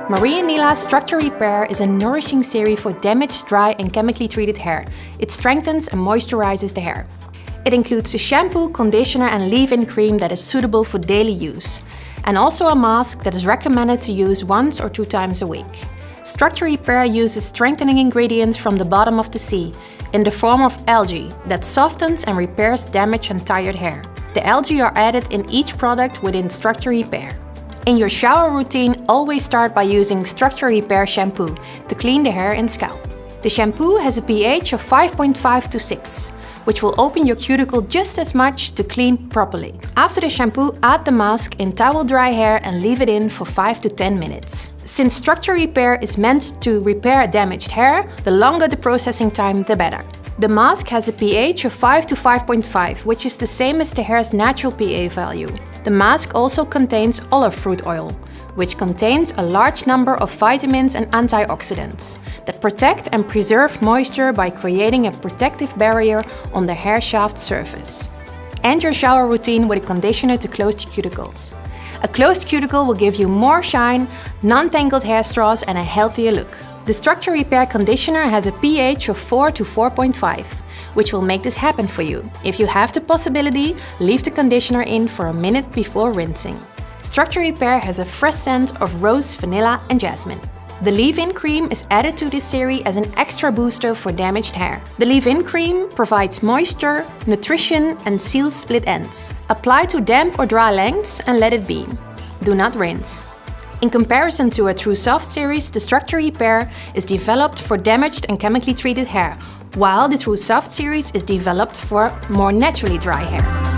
Maria Nila Structure Repair is a nourishing serum for damaged, dry and chemically treated hair. It strengthens and moisturizes the hair. It includes a shampoo, conditioner and leave-in cream that is suitable for daily use, and also a mask that is recommended to use 1 or 2 times a week. Structure Repair uses strengthening ingredients from the bottom of the sea, in the form of algae, that softens and repairs damaged and tired hair. The algae are added in each product within Structure Repair. In your shower routine, always start by using Structure Repair shampoo to clean the hair and scalp. The shampoo has a pH of 5.5 to 6, which will open your cuticle just as much to clean properly. After the shampoo, add the mask in towel dry hair and leave it in for 5 to 10 minutes. Since Structure Repair is meant to repair damaged hair, the longer the processing time, the better. The mask has a pH of 5 to 5.5, which is the same as the hair's natural pH value. The mask also contains olive fruit oil, which contains a large number of vitamins and antioxidants that protect and preserve moisture by creating a protective barrier on the hair shaft surface. End your shower routine with a conditioner to close the cuticles. A closed cuticle will give you more shine, non-tangled hair straws and a healthier look. The Structure Repair conditioner has a pH of 4 to 4.5, which will make this happen for you. If you have the possibility, leave the conditioner in for a minute before rinsing. Structure Repair has a fresh scent of rose, vanilla and jasmine. The leave-in cream is added to this series as an extra booster for damaged hair. The leave-in cream provides moisture, nutrition and seals split ends. Apply to damp or dry lengths and let it be. Do not rinse. In comparison to a True Soft series, the Structure Repair is developed for damaged and chemically treated hair, while the True Soft series is developed for more naturally dry hair.